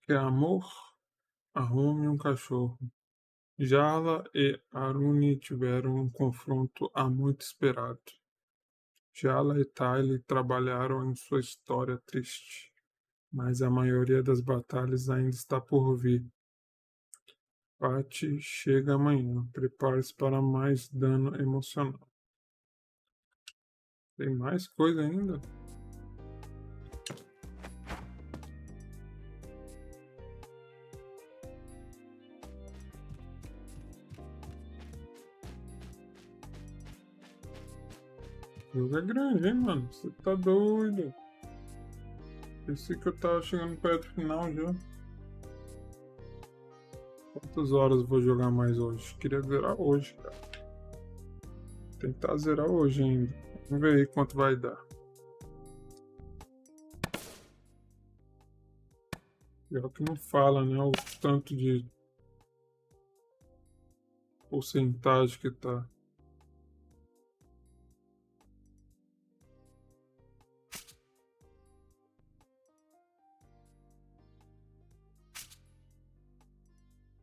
Quer amor? Arrume um cachorro. Jala e Aruni tiveram um confronto há muito esperado. Jala e Tyler trabalharam em sua história triste, mas a maioria das batalhas ainda está por vir. Patty chega amanhã. Prepare-se para mais dano emocional. Tem mais coisa ainda? O jogo é grande, hein, mano? Você tá doido? Pensei que eu tava chegando perto do final já. Quantas horas eu vou jogar mais hoje? Queria zerar hoje, cara. Tentar zerar hoje ainda. Vamos ver aí quanto vai dar. Pior que não fala, né? O tanto de porcentagem que tá.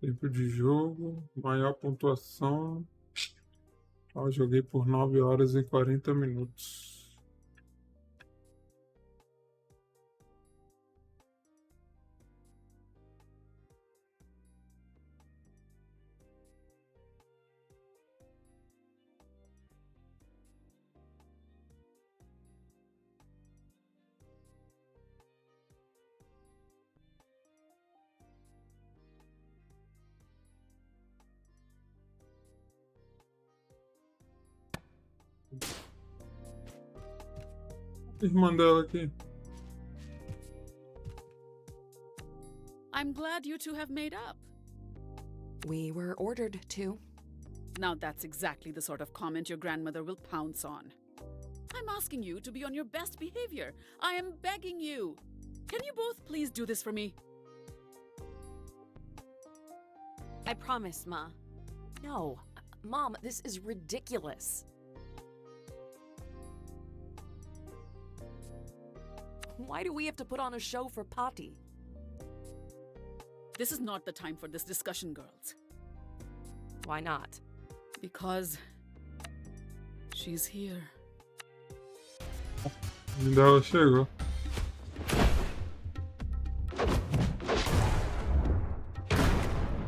Tempo de jogo, maior pontuação. Eu joguei por 9 horas e 40 minutos. Irmã dela aqui. I'm glad you two have made up. We were ordered to. Now that's exactly the sort of comment your grandmother will pounce on. I'm asking you to be on your best behavior. I am begging you. Can you both please do this for me? I promise, Ma. No. Mom, this is ridiculous. Why do we have to put on a show for Patty? This is not the time for this discussion, girls. Why not? Because she's here. Ainda ela chegou.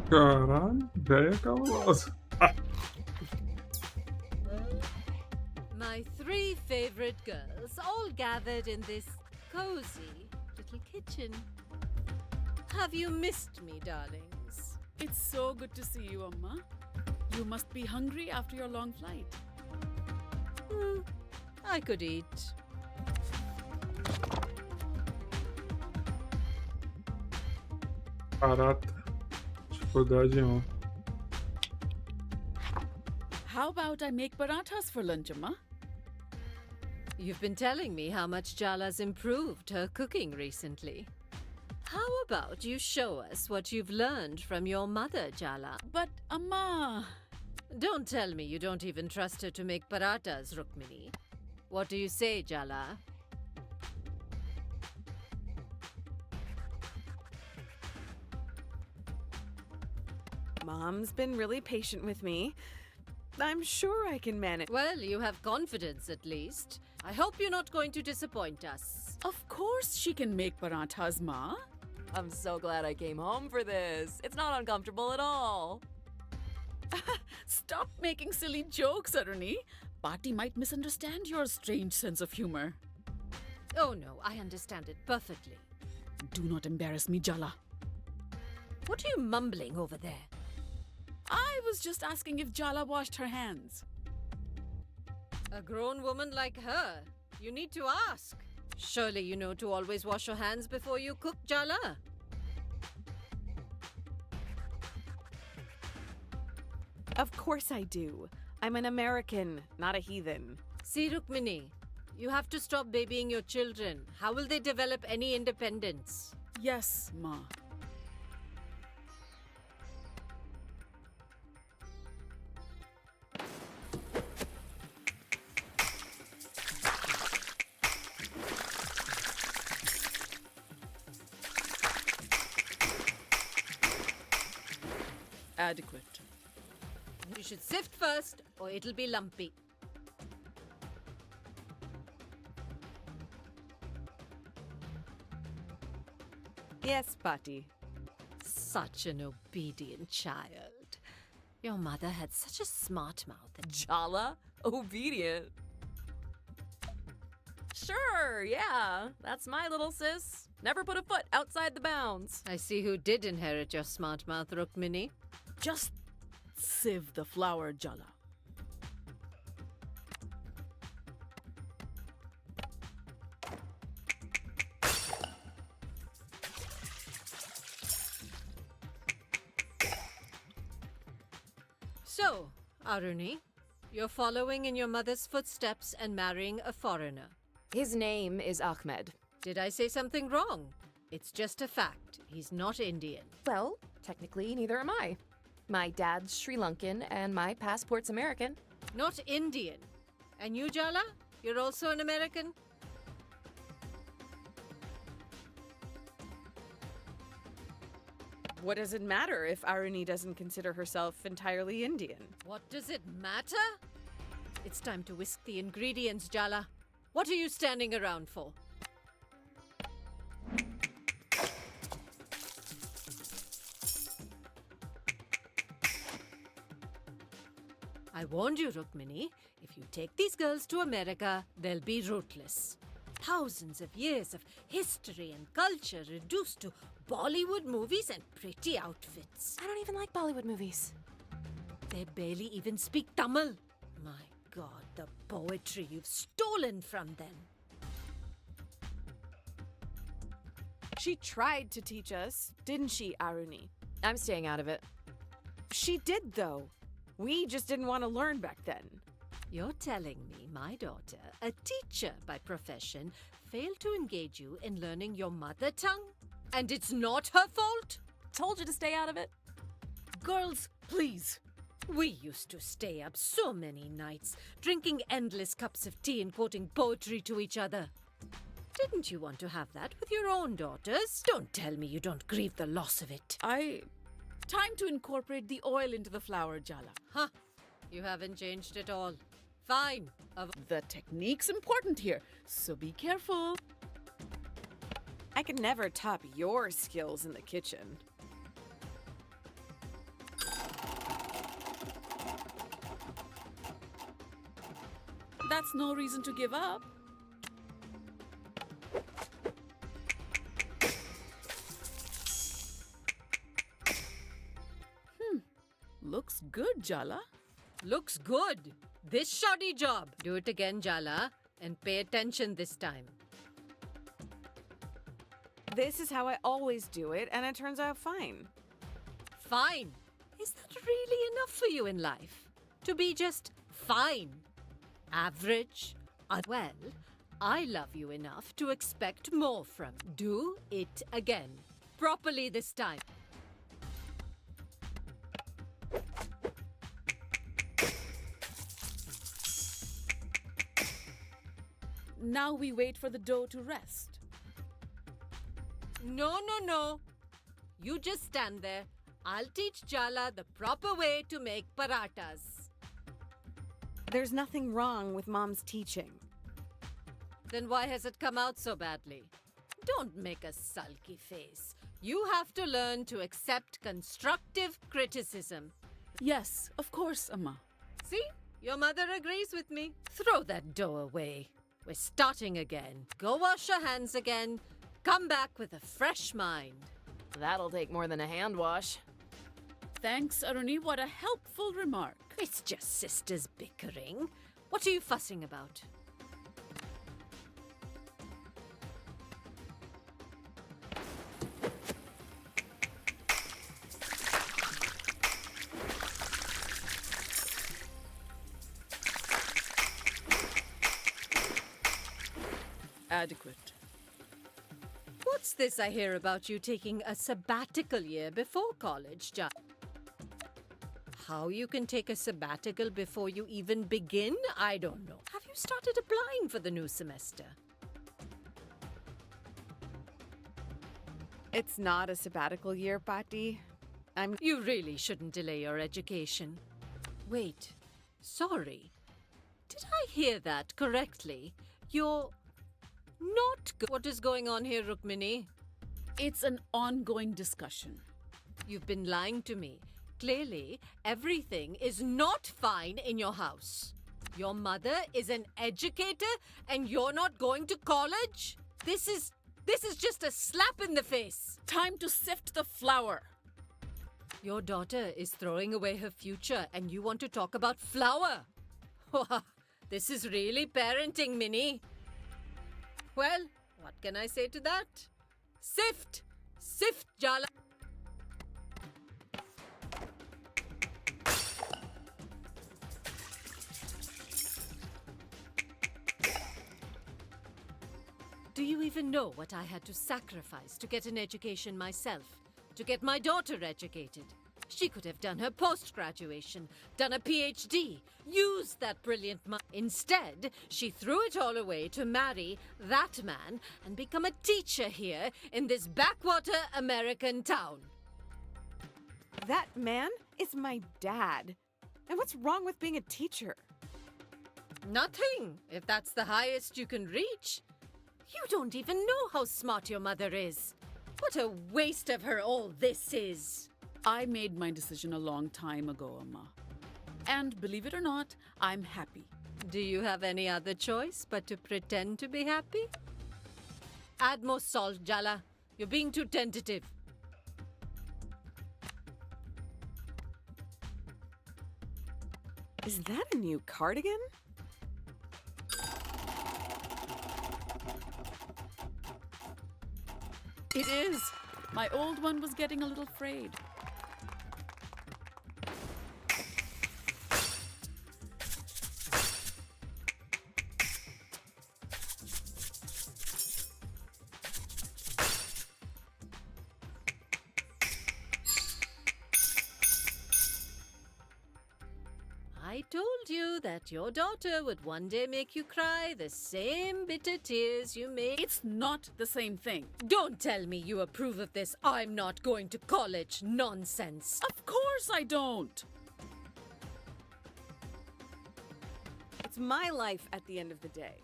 Caralho, velha cabulosa. My three favorite girls all gathered in this cozy little kitchen. Have you missed me, darlings? It's so good to see you, Amma. You must be hungry after your long flight. I could eat. Barata. Dificuldade 1. How about I make parathas for lunch, Amma? You've been telling me how much Jala's improved her cooking recently. How about you show us what you've learned from your mother, Jala? But, Amma... Don't tell me you don't even trust her to make parathas, Rukmini. What do you say, Jala? Mom's been really patient with me. I'm sure I can manage. Well, you have confidence at least. I hope you're not going to disappoint us. Of course she can make parathas, Ma. I'm so glad I came home for this. It's not uncomfortable at all. Stop making silly jokes, Aruni. Patty might misunderstand your strange sense of humor. Oh no, I understand it perfectly. Do not embarrass me, Jala. What are you mumbling over there? I was just asking if Jala washed her hands. A grown woman like her, you need to ask. Surely you know to always wash your hands before you cook, Jala. Of course I do. I'm an American, not a heathen. See, Rukmini, you have to stop babying your children. How will they develop any independence? Yes, Ma. Adequate. You should sift first, or it'll be lumpy. Yes, Patty. Such an obedient child. Your mother had such a smart mouth. Jala? Obedient. Sure, yeah. That's my little sis. Never put a foot outside the bounds. I see who did inherit your smart mouth, Rukmini. Just sieve the flour, Jala. So, Aruni, you're following in your mother's footsteps and marrying a foreigner. His name is Ahmed. Did I say something wrong? It's just a fact. He's not Indian. Well, technically, neither am I. My dad's Sri Lankan and my passport's American. Not Indian. And you, Jala? You're also an American? What does it matter if Aruni doesn't consider herself entirely Indian? What does it matter? It's time to whisk the ingredients, Jala. What are you standing around for? I warned you, Rukmini. If you take these girls to America, they'll be ruthless. Thousands of years of history and culture reduced to Bollywood movies and pretty outfits. I don't even like Bollywood movies. They barely even speak Tamil. My God, the poetry you've stolen from them. She tried to teach us, didn't she, Aruni? I'm staying out of it. She did, though. We just didn't want to learn back then. You're telling me my daughter, a teacher by profession, failed to engage you in learning your mother tongue? And it's not her fault? Told you to stay out of it. Girls, please. We used to stay up so many nights, drinking endless cups of tea and quoting poetry to each other. Didn't you want to have that with your own daughters? Don't tell me you don't grieve the loss of it. Time to incorporate the oil into the flour, Jala. Huh? You haven't changed at all. Fine. The technique's important here, so be careful. I can never top your skills in the kitchen. That's no reason to give up. Looks good, Jala. Looks good. This shoddy job. Do it again, Jala, and pay attention this time. This is how I always do it, and it turns out fine. Fine. Is that really enough for you in life? To be just fine? Average? Well, I love you enough to expect more from. Do it again. Properly this time. Now we wait for the dough to rest. No. You just stand there. I'll teach Jala the proper way to make paratas. There's nothing wrong with Mom's teaching. Then why has it come out so badly? Don't make a sulky face. You have to learn to accept constructive criticism. Yes, of course, Amma. See? Your mother agrees with me. Throw that dough away. We're starting again. Go wash your hands again. Come back with a fresh mind. That'll take more than a hand wash. Thanks, Aruni. What a helpful remark. It's just sisters bickering. What are you fussing about? Adequate. What's this I hear about you taking a sabbatical year before college, Jala? How you can take a sabbatical before you even begin, I don't know. Have you started applying for the new semester? It's not a sabbatical year, Patty. You really shouldn't delay your education. Wait, sorry. Did I hear that correctly? You're not good. What is going on here, Rukmini? It's an ongoing discussion. You've been lying to me. Clearly, everything is not fine in your house. Your mother is an educator and you're not going to college? This is just a slap in the face. Time to sift the flour. Your daughter is throwing away her future and you want to talk about flour? This is really parenting, Minnie. Well, what can I say to that? Sift! Sift, Jala! Do you even know what I had to sacrifice to get an education myself? To get my daughter educated? She could have done her post-graduation, done a PhD, used that brilliant mind. Instead, she threw it all away to marry that man and become a teacher here in this backwater American town. That man is my dad. And what's wrong with being a teacher? Nothing, if that's the highest you can reach. You don't even know how smart your mother is. What a waste of her all this is. I made my decision a long time ago, Amma. And believe it or not, I'm happy. Do you have any other choice but to pretend to be happy? Add more salt, Jala. You're being too tentative. Is that a new cardigan? It is. My old one was getting a little frayed. I told you that your daughter would one day make you cry the same bitter tears you made. It's not the same thing. Don't tell me you approve of this I'm not going to college nonsense. Of course I don't. It's my life at the end of the day.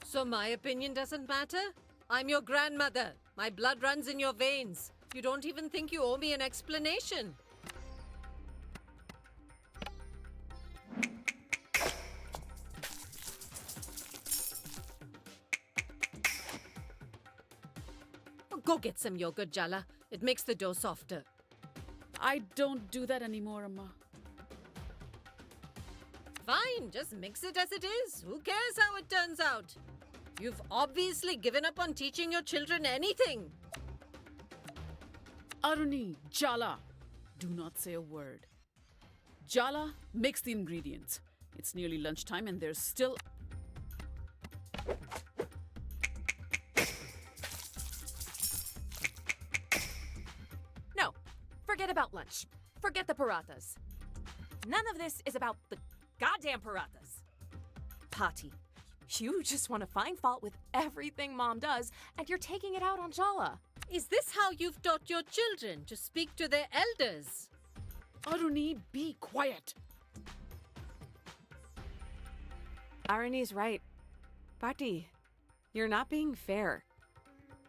So my opinion doesn't matter? I'm your grandmother. My blood runs in your veins. You don't even think you owe me an explanation. Go get some yogurt, Jala. It makes the dough softer. I don't do that anymore, Amma. Fine, just mix it as it is. Who cares how it turns out? You've obviously given up on teaching your children anything. Aruni, Jala, do not say a word. Jala, mix the ingredients. It's nearly lunchtime and there's still... No, forget about lunch. Forget the parathas. None of this is about the goddamn parathas. Pati, you just want to find fault with everything Mom does, and you're taking it out on Jala. Is this how you've taught your children to speak to their elders? Aruni, be quiet. Aruni's right. Pati, you're not being fair.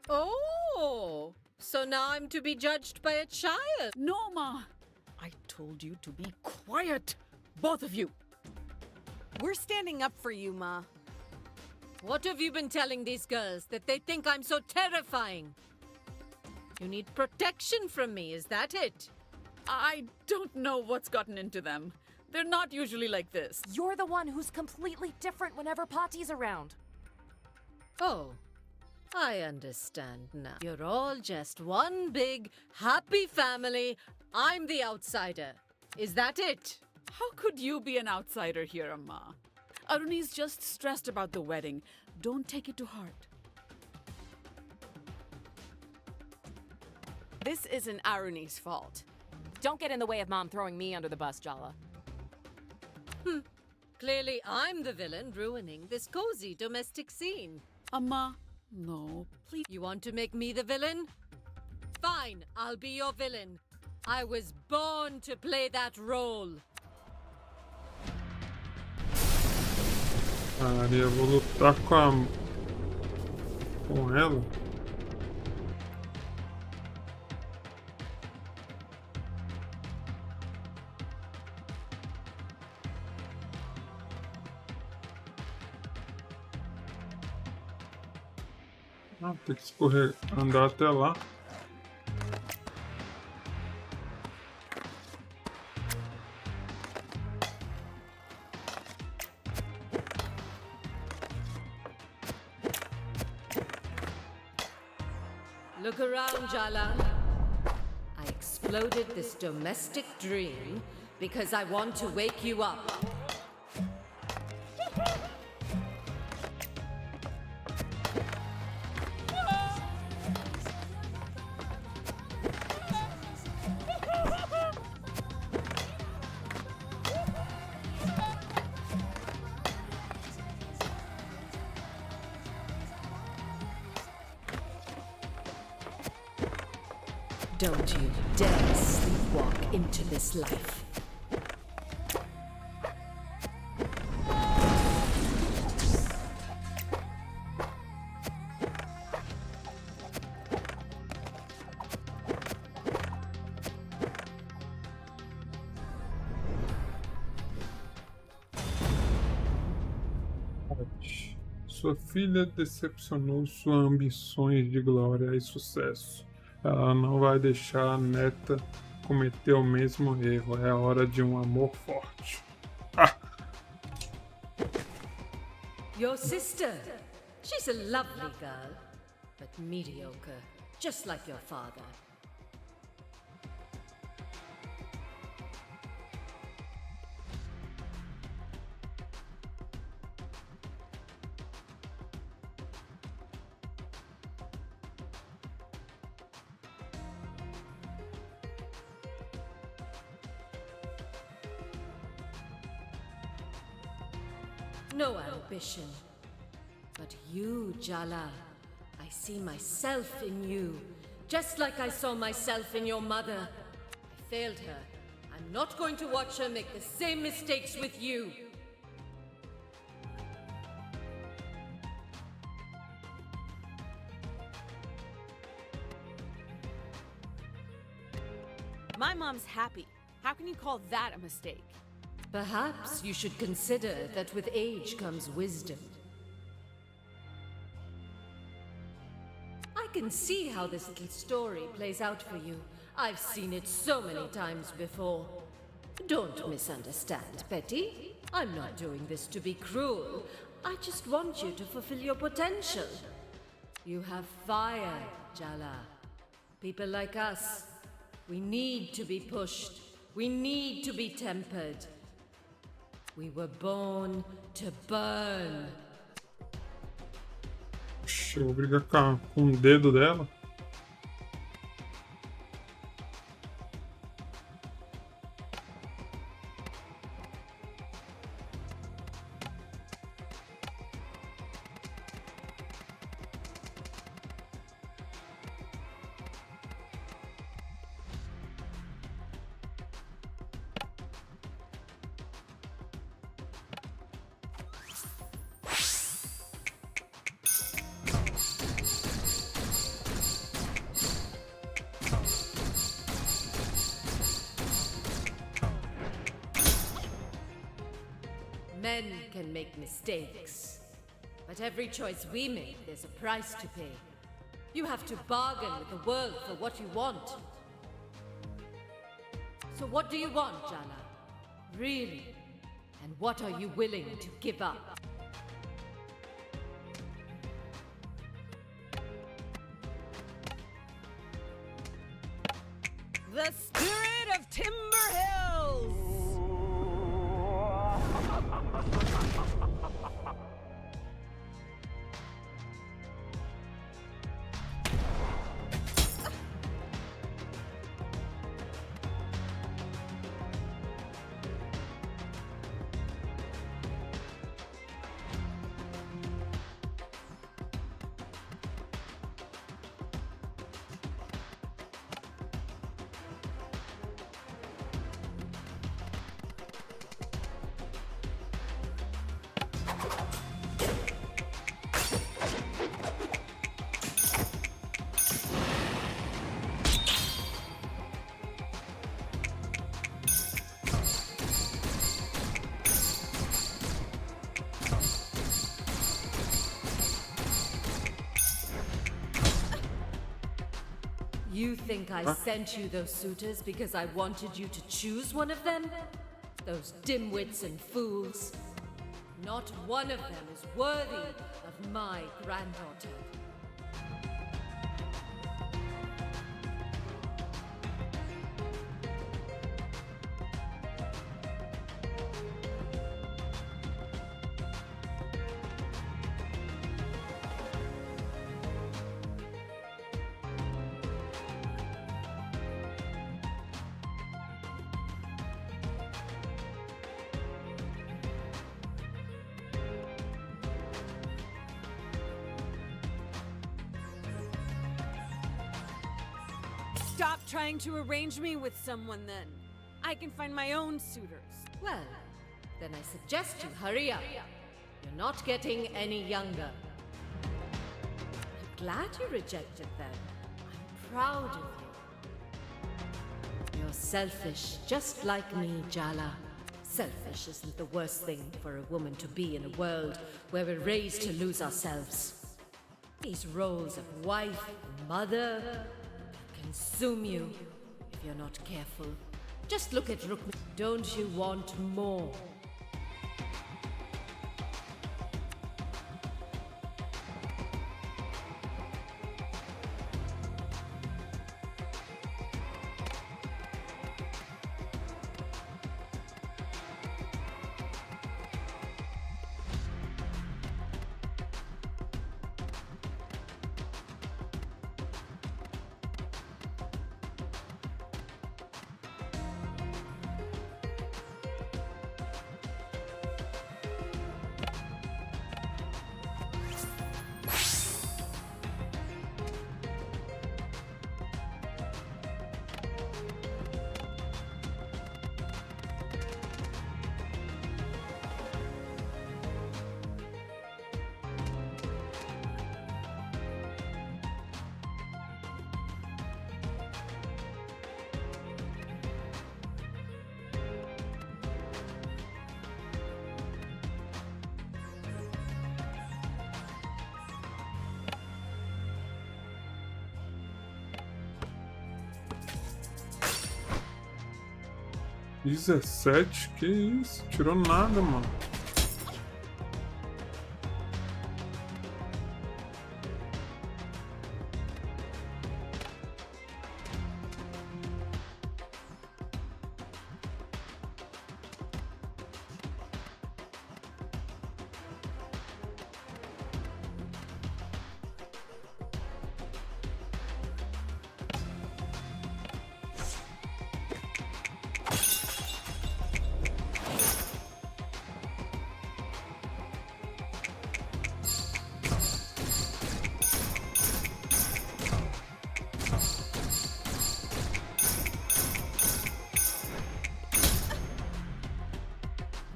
Oh, so now I'm to be judged by a child. No, Ma. I told you to be quiet. Both of you. We're standing up for you, Ma. What have you been telling these girls that they think I'm so terrifying? You need protection from me, is that it? I don't know what's gotten into them. They're not usually like this. You're the one who's completely different whenever Pati's around. Oh, I understand now. You're all just one big, happy family. I'm the outsider. Is that it? How could you be an outsider here, Amma? Aruni's just stressed about the wedding. Don't take it to heart. This isn't Aruni's fault. Don't get in the way of Mom throwing me under the bus, Jala. Clearly, I'm the villain ruining this cozy domestic scene. Amma, no, please. You want to make me the villain? Fine, I'll be your villain. I was born to play that role. Maria, eu vou lutar com ela. Ah, tem que escorrer, andar até lá. Look around, Jala. I exploded this domestic dream because I want to wake you up. Don't you dare sleepwalk into this life. Sua filha decepcionou suas ambições de glória e sucesso. Ela não vai deixar a neta cometer o mesmo erro. É hora de um amor forte. Ah! Your sister. She's a lovely girl, but mediocre, just like your father. No ambition. But you, Jala, I see myself in you, just like I saw myself in your mother. I failed her. I'm not going to watch her make the same mistakes with you. My mom's happy. How can you call that a mistake? Perhaps you should consider that with age comes wisdom. I can see how this little story plays out for you. I've seen it so many times before. Don't misunderstand, Betty. I'm not doing this to be cruel. I just want you to fulfill your potential. You have fire, Jala. People like us, we need to be pushed. We need to be tempered. We were born to burn. Eu vou brigar com o dedo dela. Men can make mistakes. But every choice we make, there's a price to pay. You have to bargain with the world for what you want. So what do you want, Jala? Really? And what are you willing to give up? The spirit of Timber Hills! You think I sent you those suitors because I wanted you to choose one of them? Those dimwits and fools. Not one of them is worthy of my granddaughter. Stop trying to arrange me with someone then. I can find my own suitors. Well, then I suggest you hurry up. You're not getting any younger. I'm glad you rejected them. I'm proud of you. You're selfish, just like me, Jala. Selfish isn't the worst thing for a woman to be in a world where we're raised to lose ourselves. These roles of wife, mother, consume you if you're not careful. Just look at Rukmi. Don't you want more? "17? Que isso? Tirou nada, mano."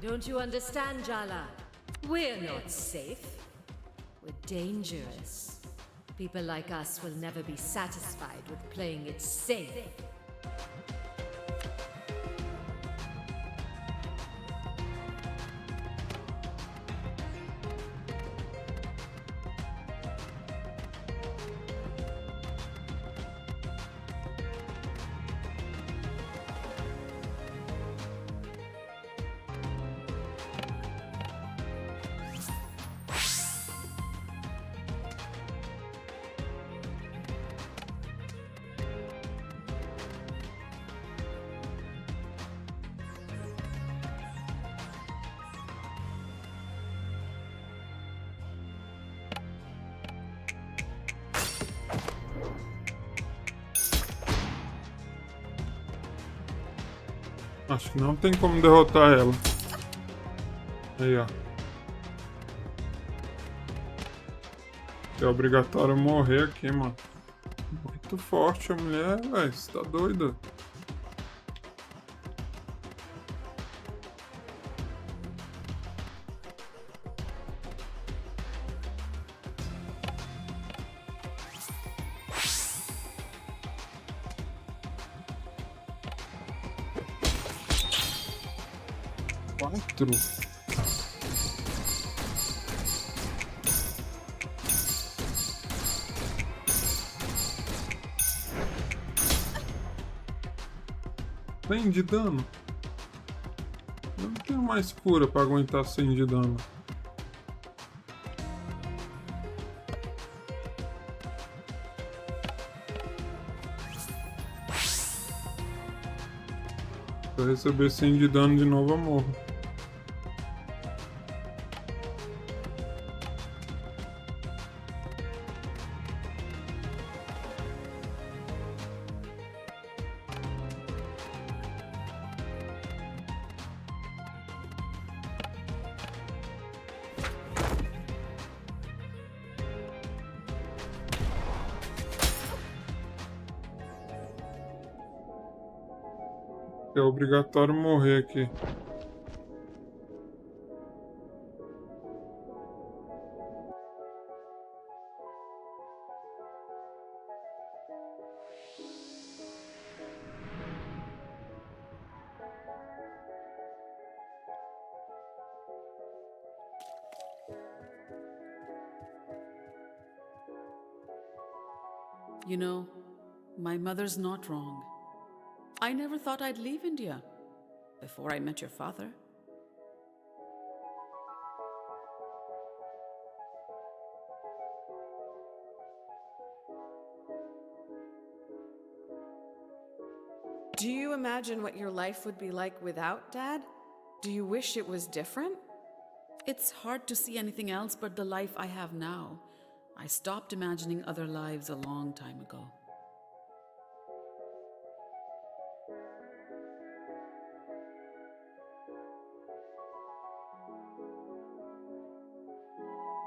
Don't you understand, Jala? We're not safe. We're dangerous. People like us will never be satisfied with playing it safe. Acho que não tem como derrotar ela. Aí, ó. É obrigatório morrer aqui, mano. Muito forte a mulher, velho. Você tá doida? 4? Bem de dano. Eu não tenho mais cura pra aguentar 100 de dano. Se eu receber 100 de dano de novo, eu morro. É obrigatório morrer aqui. You know, my mother's not wrong. I never thought I'd leave India before I met your father. Do you imagine what your life would be like without Dad? Do you wish it was different? It's hard to see anything else but the life I have now. I stopped imagining other lives a long time ago.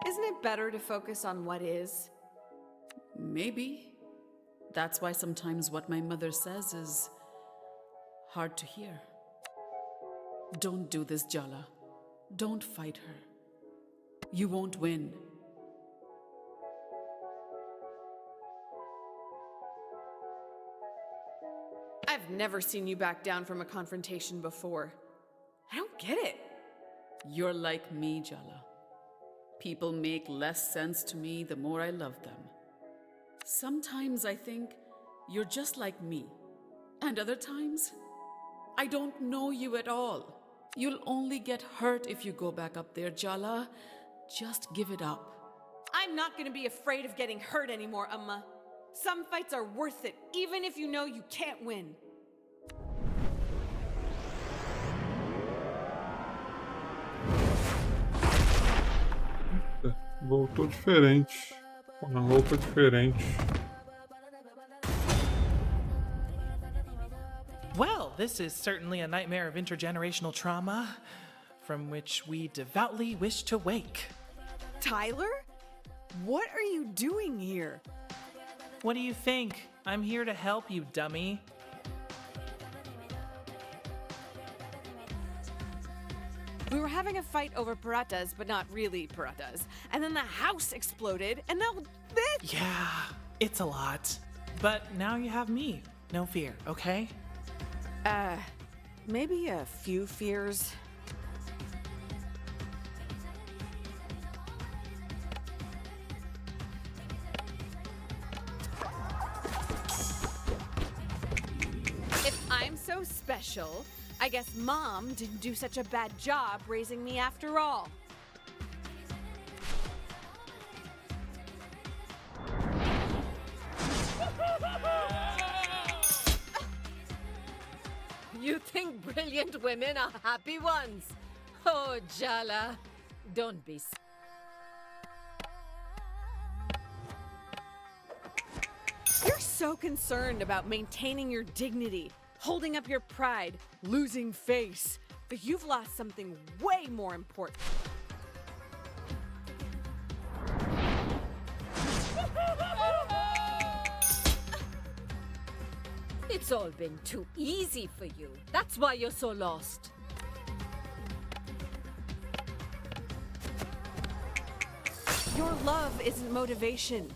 Isn't it better to focus on what is? Maybe. That's why sometimes what my mother says is hard to hear. Don't do this, Jala. Don't fight her. You won't win. I've never seen you back down from a confrontation before. I don't get it. You're like me, Jala. People make less sense to me the more I love them. Sometimes I think you're just like me. And other times, I don't know you at all. You'll only get hurt if you go back up there, Jala. Just give it up. I'm not gonna be afraid of getting hurt anymore, Amma. Some fights are worth it, even if you know you can't win. Voltou diferente. Com uma roupa diferente. Well, this is certainly a nightmare of intergenerational trauma from which we devoutly wish to wake. Tyler? What are you doing here? What do you think? I'm here to help you, dummy. We were having a fight over paratas, but not really paratas. And then the house exploded, and now this! Yeah, it's a lot. But now you have me. No fear, okay? Maybe a few fears. If I'm so special, I guess Mom didn't do such a bad job raising me after all. You think brilliant women are happy ones? Oh, Jala, don't be. You're so concerned about maintaining your dignity, holding up your pride, losing face, but you've lost something way more important. It's all been too easy for you. That's why you're so lost. Your love isn't motivation.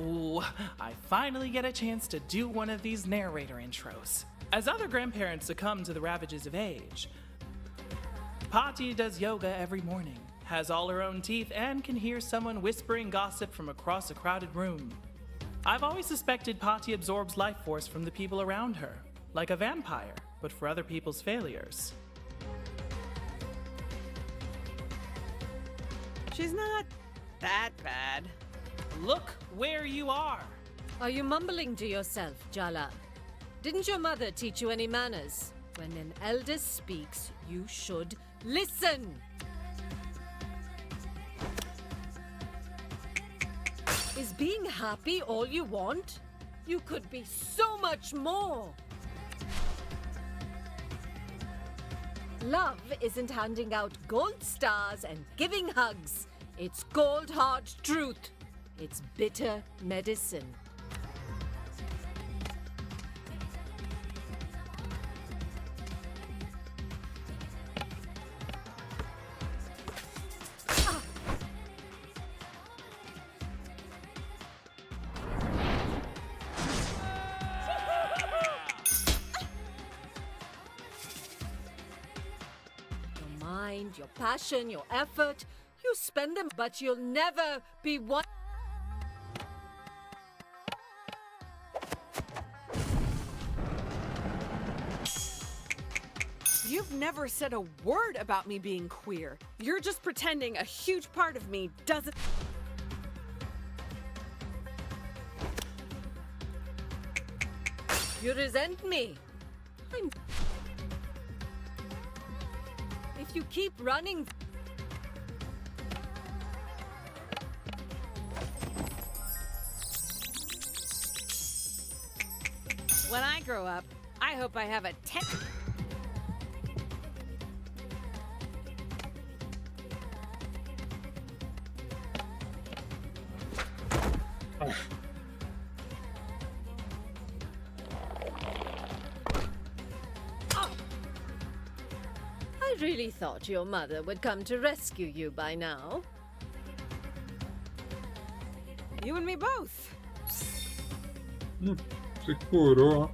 Ooh, I finally get a chance to do one of these narrator intros. As other grandparents succumb to the ravages of age, Patti does yoga every morning, has all her own teeth, and can hear someone whispering gossip from across a crowded room. I've always suspected Patti absorbs life force from the people around her, like a vampire, but for other people's failures. She's not that bad. Look where you are! Are you mumbling to yourself, Jala? Didn't your mother teach you any manners? When an elder speaks, you should listen! Is being happy all you want? You could be so much more! Love isn't handing out gold stars and giving hugs. It's cold hard truth. It's bitter medicine. Your mind, your passion, your effort, you spend them, but you'll never be one. You've never said a word about me being queer. You're just pretending a huge part of me doesn't. You resent me. If you keep running. When I grow up, I hope I have a 10. I really thought your mother would come to rescue you by now. You and me both. Se curou, ó.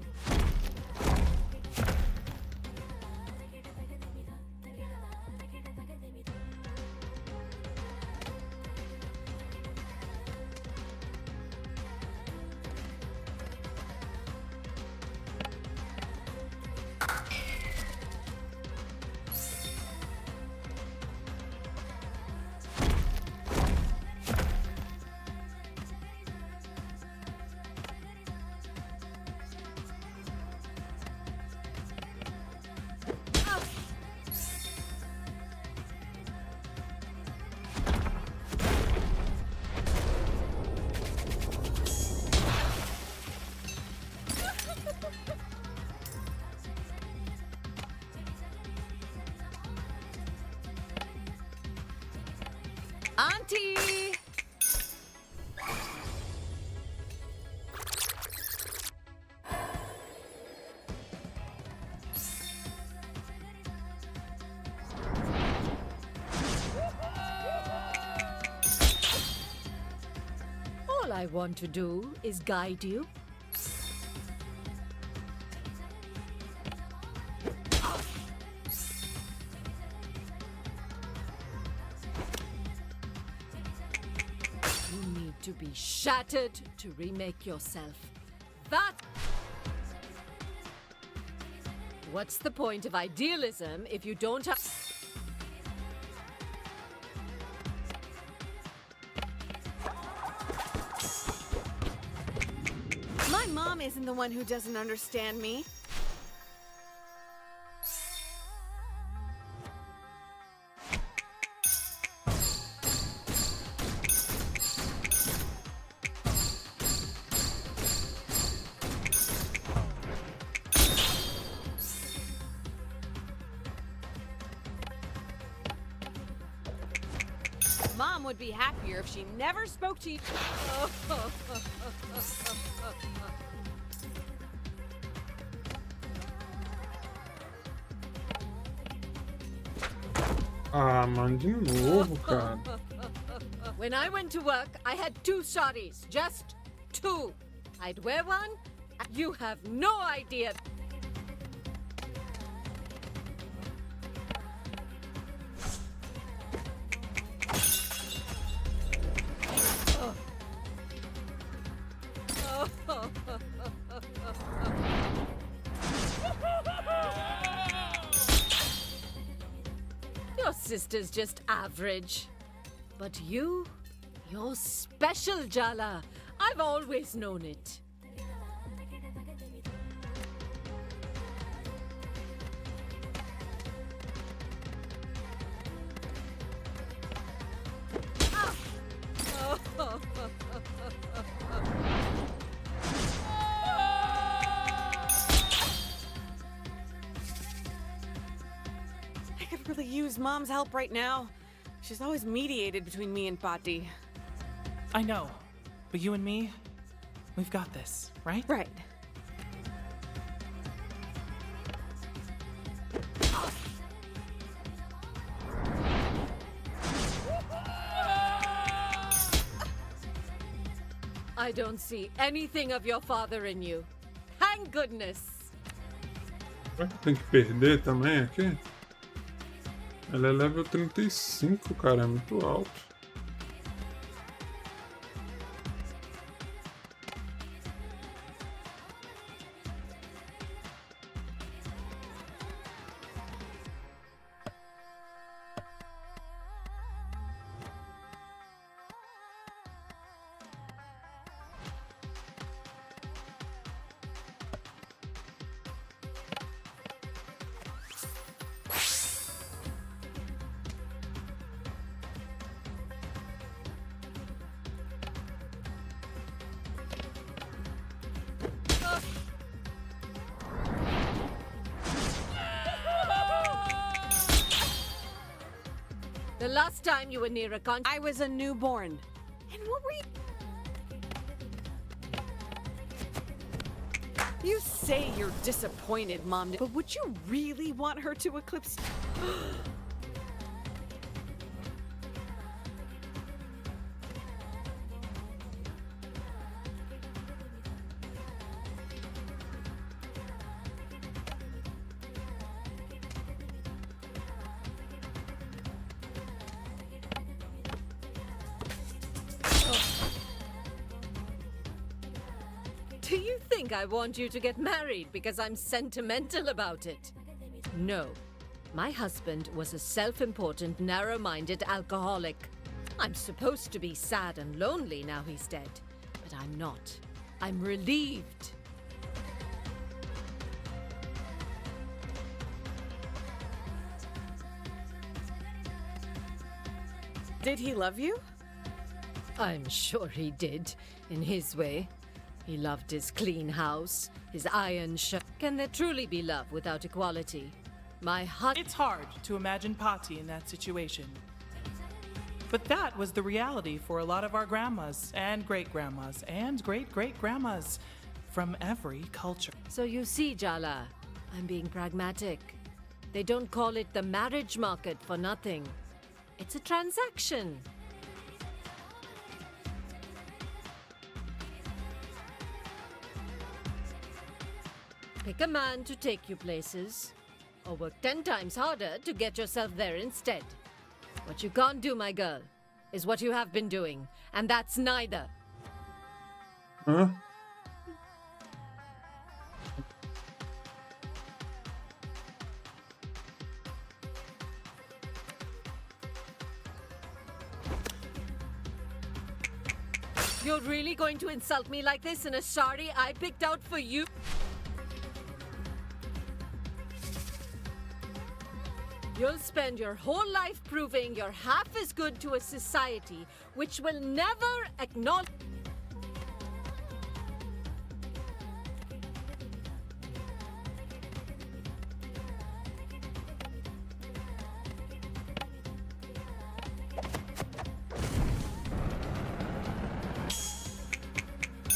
Auntie! All I want to do is guide you. You need to be shattered to remake yourself. That. What's the point of idealism if you don't have. My mom isn't the one who doesn't understand me. Mom would be happier if she never spoke to you. Ah, mano, de novo, cara. When I went to work, I had 2 saris, just too. I'd wear one. You have no idea. Your sister's just average. But you're special, Jala. I've always known it. I could really use Mom's help right now. She's always mediated between me and Pati. I know, but you and me, we've got this, right? Right. I don't see anything of your father in you. Thank goodness. Será que tem que perder também aqui? Ela é level 35, cara, é muito alto. The last time you were near a I was a newborn. And what were you... You say you're disappointed, Mom, but would you really want her to eclipse... Do you think I want you to get married because I'm sentimental about it? No. My husband was a self-important, narrow-minded alcoholic. I'm supposed to be sad and lonely now he's dead, but I'm not. I'm relieved. Did he love you? I'm sure he did, in his way. He loved his clean house, his iron shirt. Can there truly be love without equality? My heart... It's hard to imagine Pati in that situation. But that was the reality for a lot of our grandmas and great-grandmas and great-great-grandmas from every culture. So you see, Jala, I'm being pragmatic. They don't call it the marriage market for nothing. It's a transaction. Pick a man to take you places, or work 10 times harder to get yourself there instead. What you can't do, my girl, is what you have been doing, and that's neither. Hã? You're really going to insult me like this in a sari I picked out for you? You'll spend your whole life proving you're half as good to a society which will never acknowledge...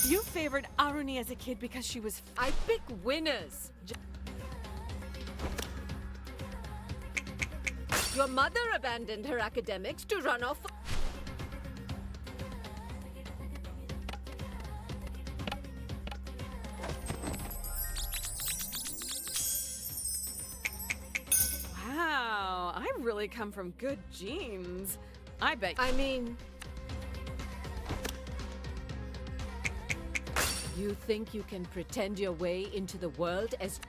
You favored Aruni as a kid because she was... I pick winners. Your mother abandoned her academics to run off. I really come from good genes. I bet. I mean, you think you can pretend your way into the world as...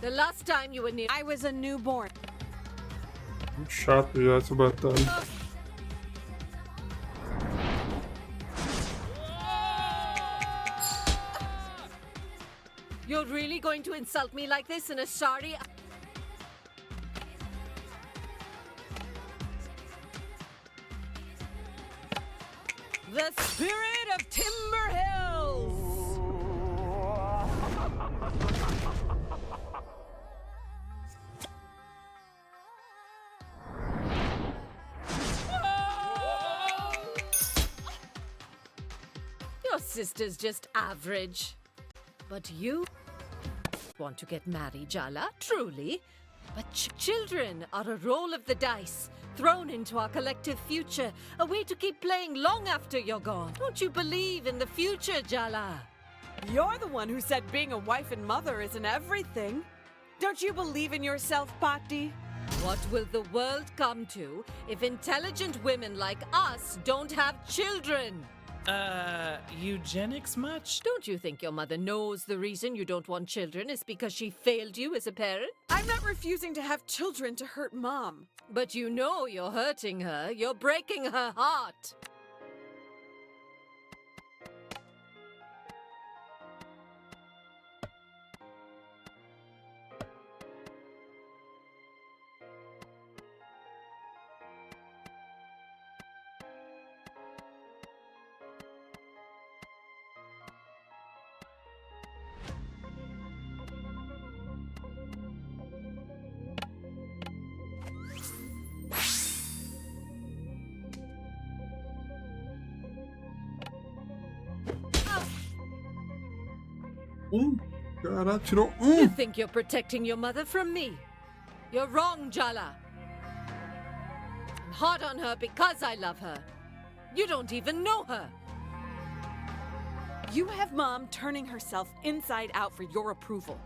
The last time you were near... I was a newborn. Chato já essa batalha. You're really going to insult me like this in a sorry... The spirit of Timber Hills! Your sister's just average. But you want to get married, Jala, truly. But children are a roll of the dice, thrown into our collective future, a way to keep playing long after you're gone. Don't you believe in the future, Jala? You're the one who said being a wife and mother isn't everything. Don't you believe in yourself, Patti? What will the world come to if intelligent women like us don't have children? Eugenics much? Don't you think your mother knows the reason you don't want children is because she failed you as a parent? I'm not refusing to have children to hurt Mom. But you know you're hurting her. You're breaking her heart. Cara, tirou You think you're protecting your mother from me? You're wrong, Jala. I'm hard on her because I love her. You don't even know her. You have Mom turning herself inside out for your approval.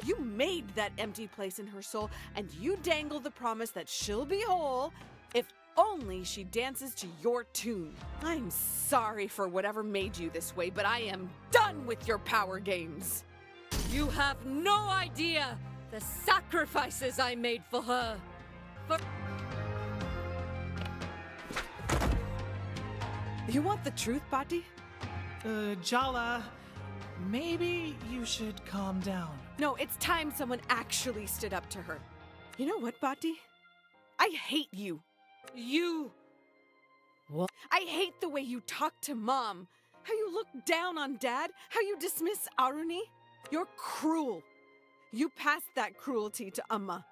You made that empty place in her soul, and you dangle the promise that she'll be whole if only she dances to your tune. I'm sorry for whatever made you this way, but I am done with your power games. You have no idea the sacrifices I made for her. You want the truth, Patti? Jala, maybe you should calm down. No, it's time someone actually stood up to her. You know what, Patti? I hate you. You... What? I hate the way you talk to Mom. How you look down on Dad. How you dismiss Aruni. You're cruel. You passed that cruelty to Amma.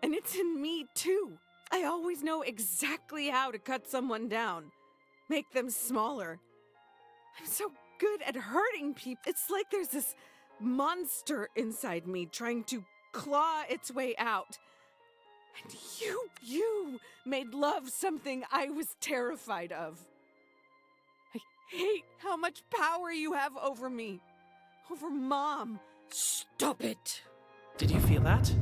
And it's in me, too. I always know exactly how to cut someone down. Make them smaller. I'm so good at hurting people. It's like there's this monster inside me trying to claw its way out. And you made love something I was terrified of. I hate how much power you have over me. Over Mom. Stop it. Did you feel that?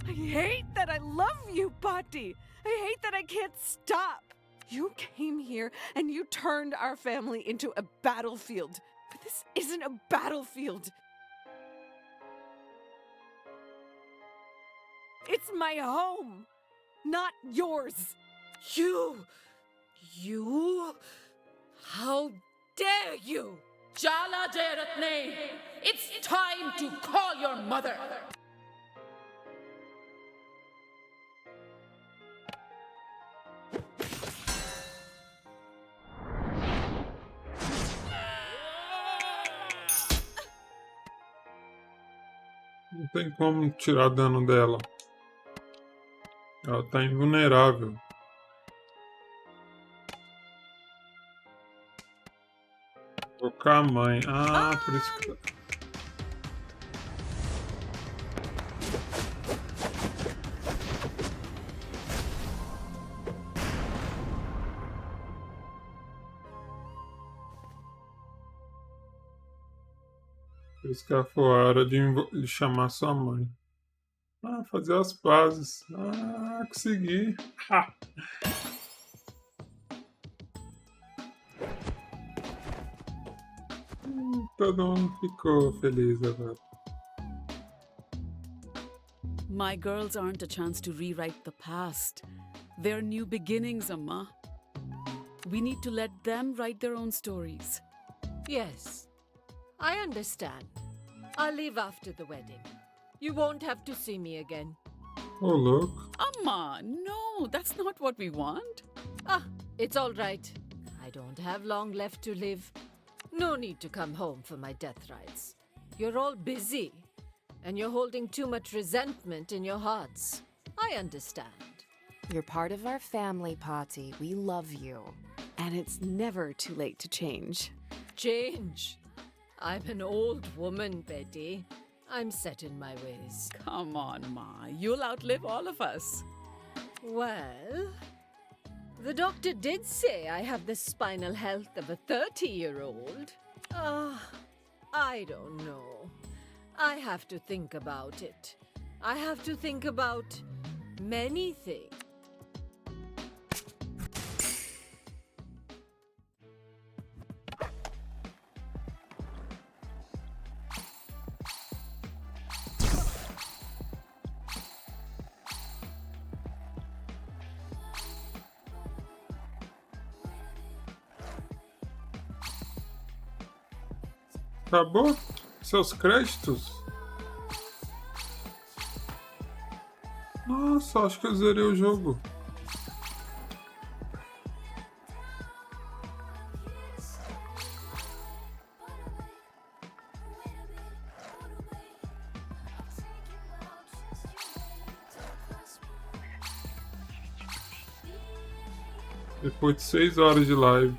I hate that I love you, Patti. I hate that I can't stop. You came here and you turned our family into a battlefield. But this isn't a battlefield. It's my home, not yours. You... How dare you? Jala darat nahi. It's time to call your mother. Não tem como tirar dano dela. Ela tá invulnerável. Trocar a mãe. Ah, por isso que... Por isso que ela foi a hora de chamar sua mãe. Ah, fazer as pazes. Ah, consegui. Ha! Todo mundo ficou feliz agora. My girls aren't a chance to rewrite the past. They're new beginnings, Amma. We need to let them write their own stories. Yes, I understand. I'll leave after the wedding. You won't have to see me again. Oh, look. Amma, no, that's not what we want. Ah, it's all right. I don't have long left to live. No need to come home for my death rites. You're all busy, and you're holding too much resentment in your hearts. I understand. You're part of our family, Patty. We love you. And it's never too late to change. Change. I'm an old woman, Betty. I'm set in my ways. Come on, Ma. You'll outlive all of us. Well, the doctor did say I have the spinal health of a 30-year-old. I don't know. I have to think about it. I have to think about many things. Acabou? Seus créditos? Nossa, acho que eu zerei o jogo. Depois de 6 horas de live.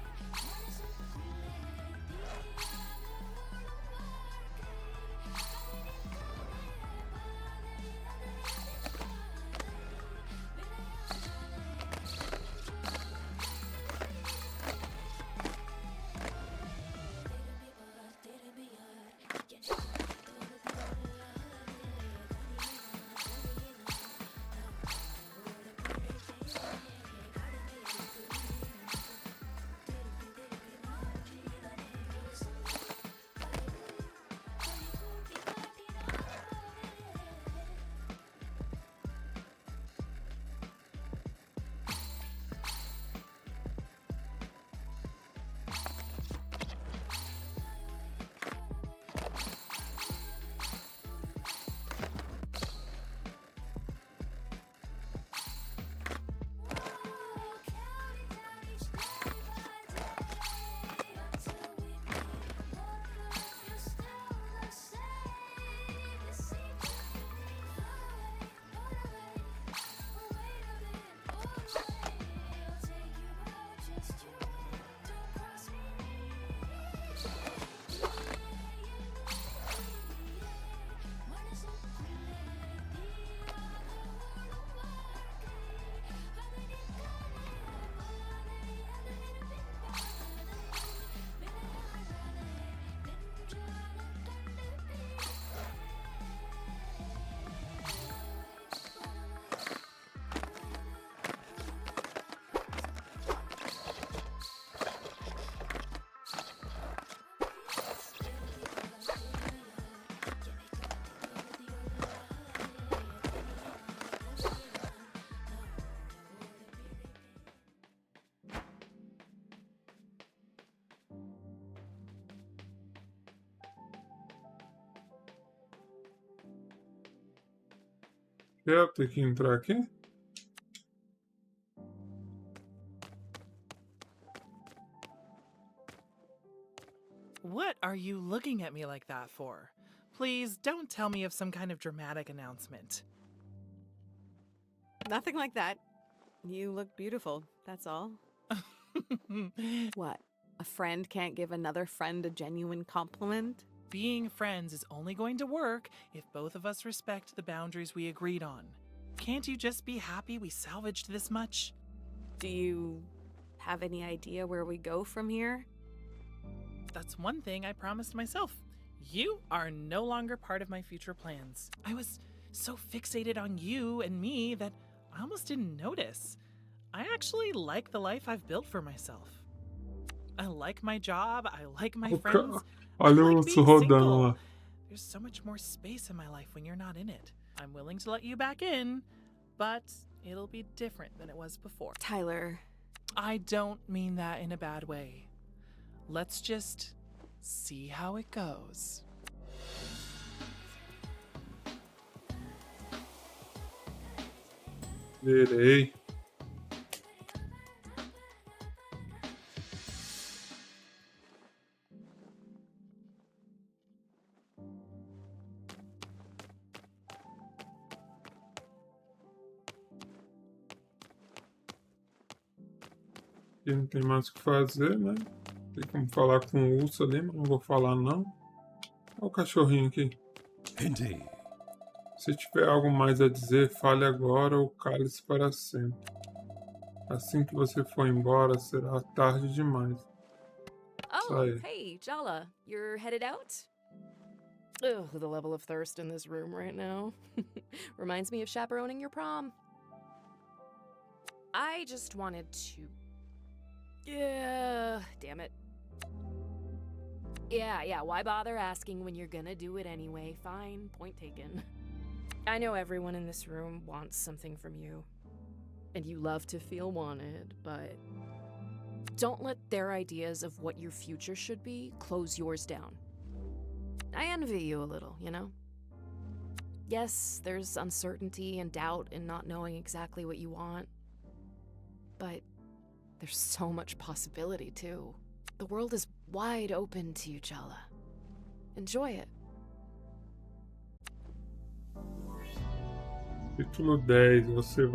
Eu tenho que entrar aqui? What are you looking at me like that for? Please don't tell me of some kind of dramatic announcement. Nothing like that. You look beautiful, that's all. What? A friend can't give another friend a genuine compliment? Being friends is only going to work if both of us respect the boundaries we agreed on. Can't you just be happy we salvaged this much? Do you have any idea where we go from here? That's one thing I promised myself. You are no longer part of my future plans. I was so fixated on you and me that I almost didn't notice. I actually like the life I've built for myself. I like my job, I like my friends. I Olha o like urso being rodando single. lá. There's so much more space in my life when you're not in it. I'm willing to let you back in, but it'll be different than it was before. Tyler. I don't mean that in a bad way. Let's just see how it goes. Verei. E não tem mais o que fazer, né? Tem como falar com o urso ali, mas não vou falar não. Olha o cachorrinho aqui. Indeed. Se tiver algo mais a dizer, fale agora ou cale-se para sempre. Assim que você for embora, será tarde demais. Oh, Sorry. hey, Jala, you're headed out? Ugh, the level of thirst in this room right now. Reminds me of chaperoning your prom. I just wanted to... Yeah, damn it. Yeah, why bother asking when you're gonna do it anyway? Fine, point taken. I know everyone in this room wants something from you. And you love to feel wanted, but don't let their ideas of what your future should be close yours down. I envy you a little, you know? Yes, there's uncertainty and doubt in not knowing exactly what you want. But there's so much possibility, too. The world is wide open to you, Jala. Enjoy it. Capítulo 10. Você